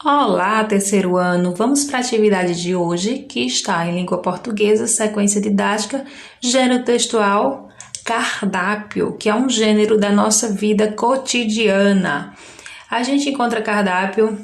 Olá, terceiro ano! Vamos para a atividade de hoje, que está em língua portuguesa, sequência didática, gênero textual, cardápio, que é um gênero da nossa vida cotidiana. A gente encontra cardápio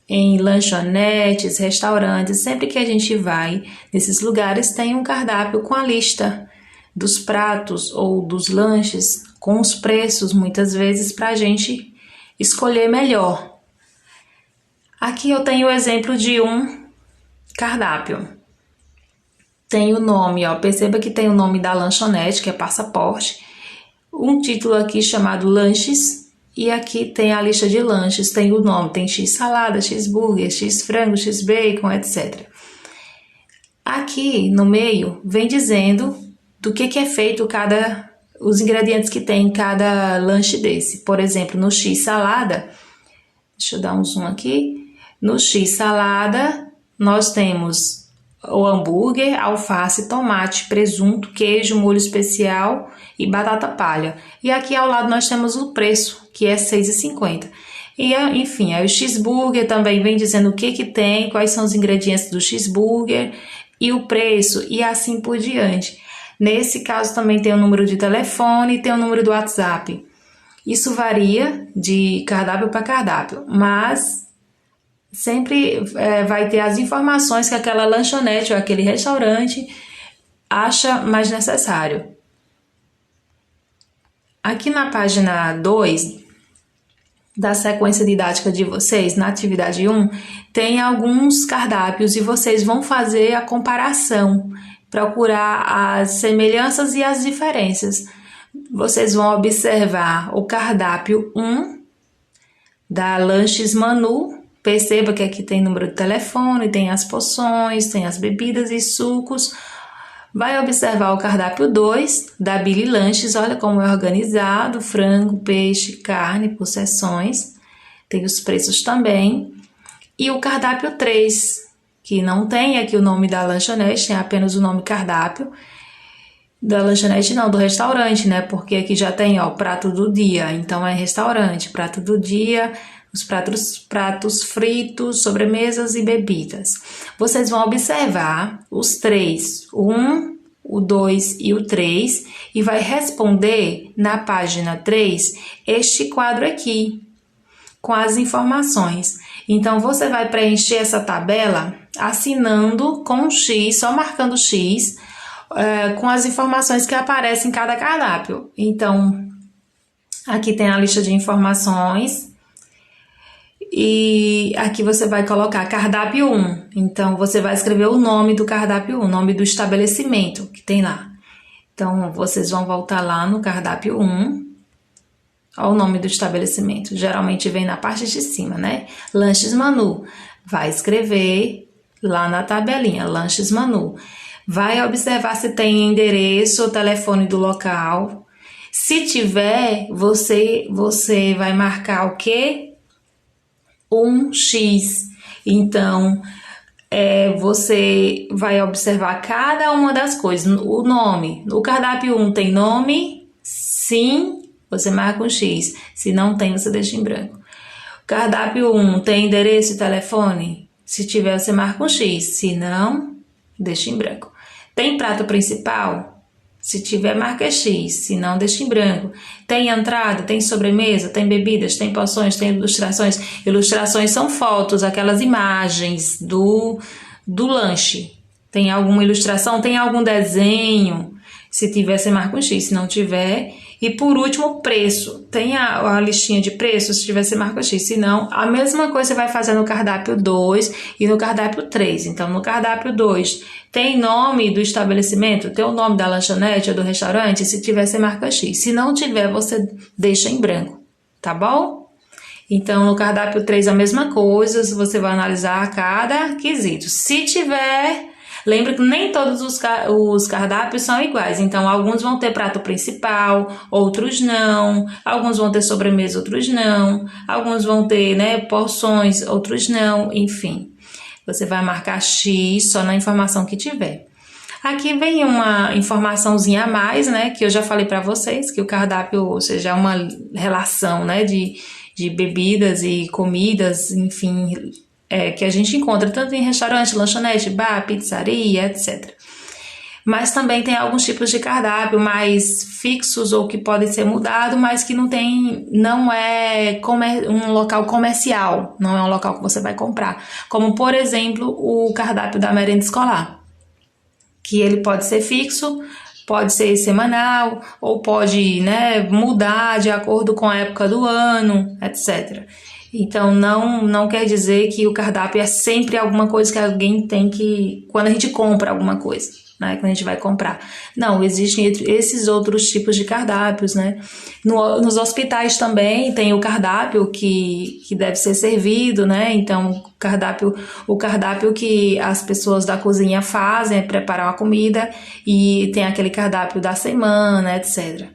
em lanchonetes, restaurantes, sempre que a gente vai nesses lugares tem um cardápio com a lista dos pratos ou dos lanches, com os preços, muitas vezes, para a gente escolher melhor. Aqui eu tenho o exemplo de um cardápio. Tem o nome, perceba que tem o nome da lanchonete, que é Passaporte, um título aqui chamado Lanches, e aqui tem a lista de lanches, tem o nome, tem X salada, X burger, X frango, X bacon, etc. Aqui no meio vem dizendo do que é feito os ingredientes que tem em cada lanche desse. Por exemplo, no X salada, deixa eu dar um zoom aqui. No X salada, nós temos o hambúrguer, alface, tomate, presunto, queijo, molho especial e batata palha. E aqui ao lado nós temos o preço, que é R$ 6,50. E, enfim, aí o cheeseburger também vem dizendo o que tem, quais são os ingredientes do cheeseburger e o preço, e assim por diante. Nesse caso também tem o número de telefone e tem o número do WhatsApp. Isso varia de cardápio para cardápio, mas sempre vai ter as informações que aquela lanchonete ou aquele restaurante acha mais necessário. Aqui na página 2 da sequência didática de vocês, na atividade 1, tem alguns cardápios e vocês vão fazer a comparação, procurar as semelhanças e as diferenças. Vocês vão observar o cardápio 1 da Lanches Manu. Perceba que aqui tem número de telefone, tem as porções, tem as bebidas e sucos. Vai observar o cardápio 2 da Billy Lanches, olha como é organizado, frango, peixe, carne, por seções. Tem os preços também. E o cardápio 3, que não tem aqui o nome da lanchonete, tem apenas o nome cardápio. Da lanchonete não, do restaurante, né? Porque aqui já tem, prato do dia, então é restaurante, prato do dia, os pratos fritos, sobremesas e bebidas. Vocês vão observar os três, o 1, o 2 e o 3, e vai responder na página 3 este quadro aqui, com as informações. Então, você vai preencher essa tabela assinando com um X, só marcando X, com as informações que aparecem em cada cardápio. Então, aqui tem a lista de informações. E aqui você vai colocar cardápio 1. Então, você vai escrever o nome do cardápio 1, o nome do estabelecimento que tem lá. Então, vocês vão voltar lá no cardápio 1. Olha o nome do estabelecimento. Geralmente vem na parte de cima, né? Lanches Manu. Vai escrever lá na tabelinha, Lanches Manu. Vai observar se tem endereço ou telefone do local. Se tiver, você vai marcar o quê? Um X. Então, você vai observar cada uma das coisas. O nome. O cardápio 1 tem nome? Sim, você marca um X. Se não tem, você deixa em branco. O cardápio 1 tem endereço e telefone? Se tiver, você marca um X. Se não, deixa em branco. Tem prato principal? Se tiver, marca X, se não, deixa em branco. Tem entrada, tem sobremesa, tem bebidas, tem porções, tem ilustrações. Ilustrações são fotos, aquelas imagens do lanche. Tem alguma ilustração, tem algum desenho? Se tiver, você marca um X, se não tiver. E por último, preço. Tem a listinha de preços, se tiver, você marca X. Se não, a mesma coisa você vai fazer no cardápio 2 e no cardápio 3. Então, no cardápio 2, tem nome do estabelecimento? Tem o nome da lanchonete ou do restaurante? Se tiver, você marca X. Se não tiver, você deixa em branco, tá bom? Então, no cardápio 3, a mesma coisa, você vai analisar cada quesito. Se tiver... Lembra que nem todos os cardápios são iguais, então alguns vão ter prato principal, outros não, alguns vão ter sobremesa, outros não, alguns vão ter, porções, outros não, enfim. Você vai marcar X só na informação que tiver. Aqui vem uma informaçãozinha a mais, que eu já falei para vocês, que o cardápio, ou seja, é uma relação, de bebidas e comidas, enfim, que a gente encontra tanto em restaurante, lanchonete, bar, pizzaria, etc. Mas também tem alguns tipos de cardápio mais fixos ou que podem ser mudados, mas que não é um local comercial, não é um local que você vai comprar. Como, por exemplo, o cardápio da merenda escolar, que ele pode ser fixo, pode ser semanal, ou pode, né, mudar de acordo com a época do ano, etc. Então, não quer dizer que o cardápio é sempre alguma coisa que alguém tem que... Quando a gente compra alguma coisa, né? Quando a gente vai comprar. Não, existem esses outros tipos de cardápios, né? Nos hospitais também tem o cardápio que deve ser servido, né? Então, o cardápio que as pessoas da cozinha fazem é preparar uma comida e tem aquele cardápio da semana, etc.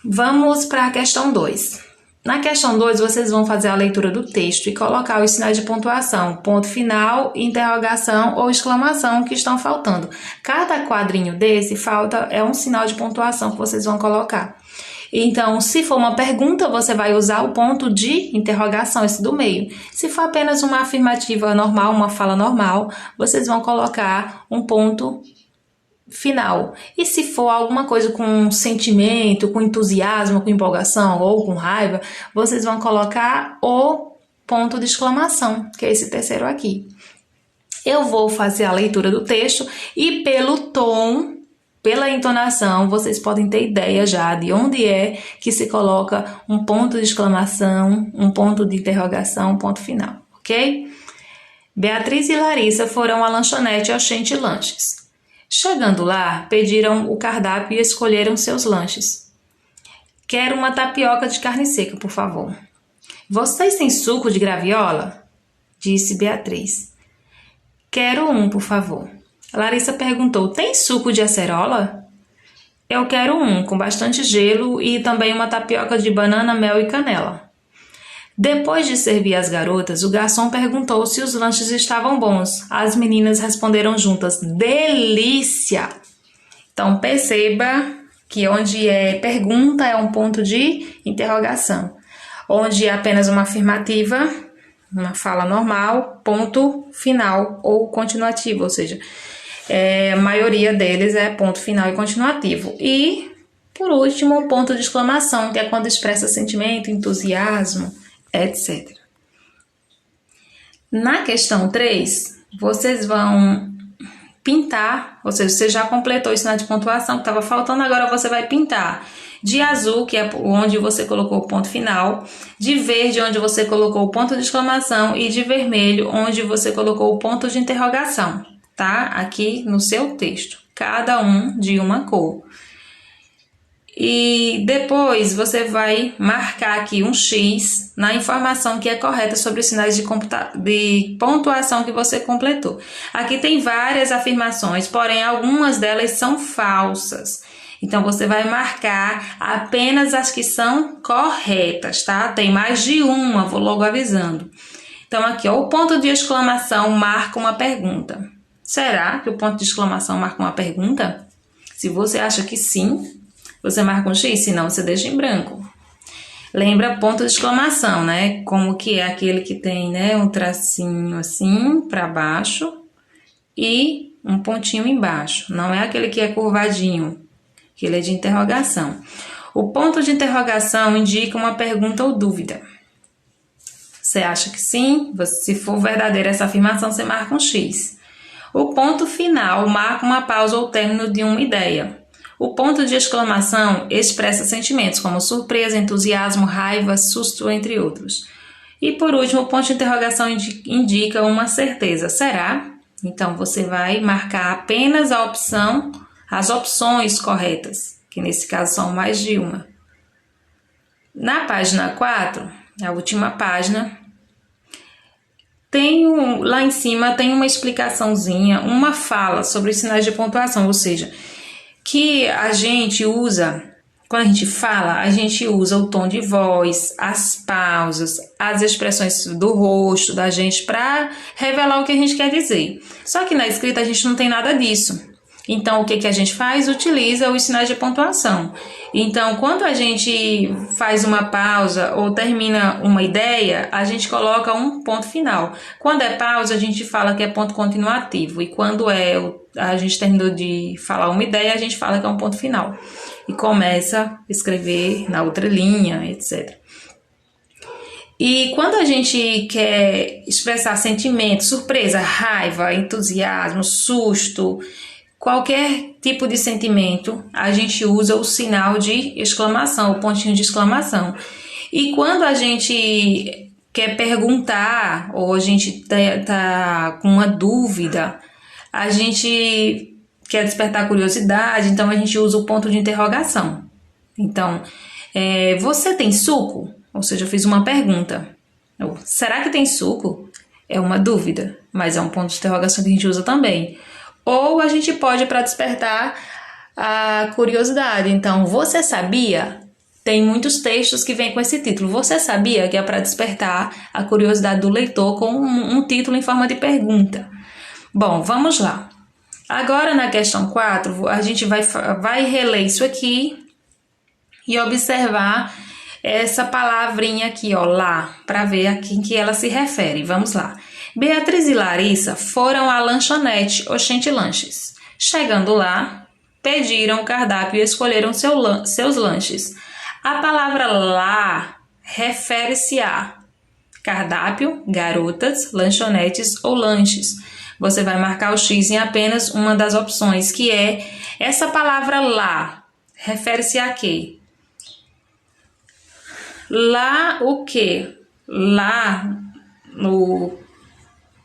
Vamos para a questão 2. Na questão 2, vocês vão fazer a leitura do texto e colocar os sinais de pontuação, ponto final, interrogação ou exclamação que estão faltando. Cada quadrinho desse é um sinal de pontuação que vocês vão colocar. Então, se for uma pergunta, você vai usar o ponto de interrogação, esse do meio. Se for apenas uma afirmativa normal, uma fala normal, vocês vão colocar um ponto final. E se for alguma coisa com sentimento, com entusiasmo, com empolgação ou com raiva, vocês vão colocar o ponto de exclamação, que é esse terceiro aqui. Eu vou fazer a leitura do texto e pelo tom, pela entonação, vocês podem ter ideia já de onde é que se coloca um ponto de exclamação, um ponto de interrogação, um ponto final, ok? Beatriz e Larissa foram à lanchonete Oxente Lanches. Chegando lá, pediram o cardápio e escolheram seus lanches. Quero uma tapioca de carne seca, por favor. Vocês têm suco de graviola? Disse Beatriz. Quero um, por favor. Larissa perguntou, tem suco de acerola? Eu quero um, com bastante gelo e também uma tapioca de banana, mel e canela. Depois de servir as garotas, o garçom perguntou se os lanches estavam bons. As meninas responderam juntas, delícia! Então, perceba que onde é pergunta é um ponto de interrogação. Onde é apenas uma afirmativa, uma fala normal, ponto final ou continuativo, ou seja, a maioria deles é ponto final e continuativo. E, por último, o ponto de exclamação, que é quando expressa sentimento, entusiasmo, etc. Na questão 3, vocês vão pintar, ou seja, você já completou o sinal de pontuação que estava faltando, agora você vai pintar de azul, que é onde você colocou o ponto final, de verde, onde você colocou o ponto de exclamação, e de vermelho, onde você colocou o ponto de interrogação, tá? Aqui no seu texto, cada um de uma cor. E depois você vai marcar aqui um X na informação que é correta sobre os sinais de pontuação que você completou. Aqui tem várias afirmações, porém algumas delas são falsas. Então você vai marcar apenas as que são corretas, tá? Tem mais de uma, vou logo avisando. Então aqui, ó, o ponto de exclamação marca uma pergunta. Será que o ponto de exclamação marca uma pergunta? Se você acha que sim, você marca um X, se não, você deixa em branco. Lembra ponto de exclamação, né? Como que é aquele que tem, né, um tracinho assim para baixo e um pontinho embaixo. Não é aquele que é curvadinho, que ele é de interrogação. O ponto de interrogação indica uma pergunta ou dúvida. Você acha que sim? Se for verdadeira essa afirmação, você marca um X. O ponto final marca uma pausa ou término de uma ideia. O ponto de exclamação expressa sentimentos como surpresa, entusiasmo, raiva, susto, entre outros. E por último, o ponto de interrogação indica uma certeza. Será? Então você vai marcar apenas as opções corretas, que nesse caso são mais de uma. Na página 4, a última página, lá em cima tem uma explicaçãozinha, uma fala sobre os sinais de pontuação, ou seja, que a gente usa, quando a gente fala, a gente usa o tom de voz, as pausas, as expressões do rosto da gente para revelar o que a gente quer dizer. Só que na escrita a gente não tem nada disso. Então, o que a gente faz? Utiliza os sinais de pontuação. Então, quando a gente faz uma pausa ou termina uma ideia, a gente coloca um ponto final. Quando é pausa, a gente fala que é ponto continuativo. E quando a gente terminou de falar uma ideia, a gente fala que é um ponto final. E começa a escrever na outra linha, etc. E quando a gente quer expressar sentimento, surpresa, raiva, entusiasmo, susto, qualquer tipo de sentimento, a gente usa o sinal de exclamação, o pontinho de exclamação. E quando a gente quer perguntar ou a gente tá com uma dúvida, a gente quer despertar curiosidade, então a gente usa o ponto de interrogação. Então, você tem suco? Ou seja, eu fiz uma pergunta. Será que tem suco? É uma dúvida, mas é um ponto de interrogação que a gente usa também. Ou a gente pode para despertar a curiosidade. Então, você sabia? Tem muitos textos que vêm com esse título. Você sabia? Que é para despertar a curiosidade do leitor com um título em forma de pergunta. Bom, vamos lá. Agora, na questão 4, a gente vai reler isso aqui e observar essa palavrinha aqui, ó, lá, para ver a quem que ela se refere. Vamos lá. Beatriz e Larissa foram à lanchonete Oxente Lanches. Chegando lá, pediram o cardápio e escolheram seus lanches. A palavra lá refere-se a cardápio, garotas, lanchonetes ou lanches. Você vai marcar o X em apenas uma das opções, que é essa palavra lá. Refere-se a quê? Lá o quê? Lá no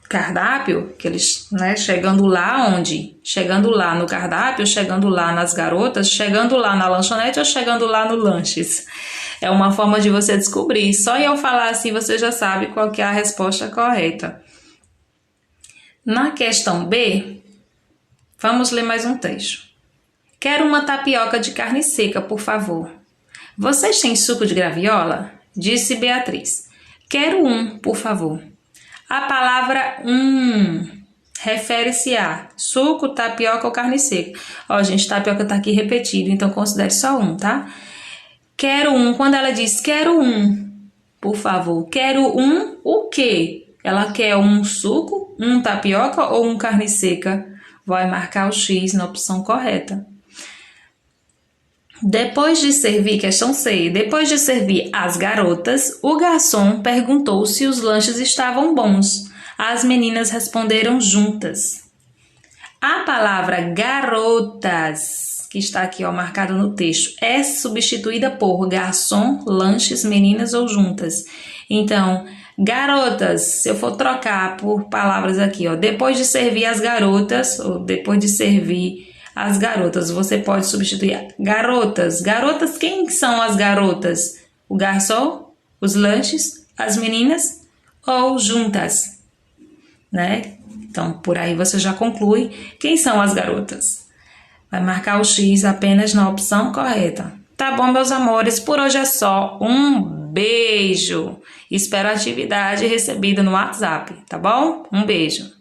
cardápio, que eles, chegando lá onde? Chegando lá no cardápio, chegando lá nas garotas, chegando lá na lanchonete ou chegando lá no lanches? É uma forma de você descobrir. Só eu falar assim você já sabe qual que é a resposta correta. Na questão B, vamos ler mais um trecho. Quero uma tapioca de carne seca, por favor. Vocês têm suco de graviola? Disse Beatriz. Quero um, por favor. A palavra refere-se a suco, tapioca ou carne seca. Ó, gente, tapioca tá aqui repetido, então considere só um, tá? Quero um. Quando ela diz quero um, por favor. Quero um, o quê? Ela quer um suco, um tapioca ou um carne seca? Vai marcar o X na opção correta. Depois de servir, questão C, depois de servir as garotas, o garçom perguntou se os lanches estavam bons. As meninas responderam juntas. A palavra garotas, que está aqui marcada no texto, é substituída por garçom, lanches, meninas ou juntas. Então, garotas, se eu for trocar por palavras aqui, depois de servir as garotas, ou depois de servir as garotas, você pode substituir garotas. Garotas, quem são as garotas? O garçom, os lanches, as meninas ou juntas, Então, por aí você já conclui quem são as garotas. Vai marcar o X apenas na opção correta. Tá bom, meus amores? Por hoje é só. Um beijo. Espero a atividade recebida no WhatsApp, tá bom? Um beijo.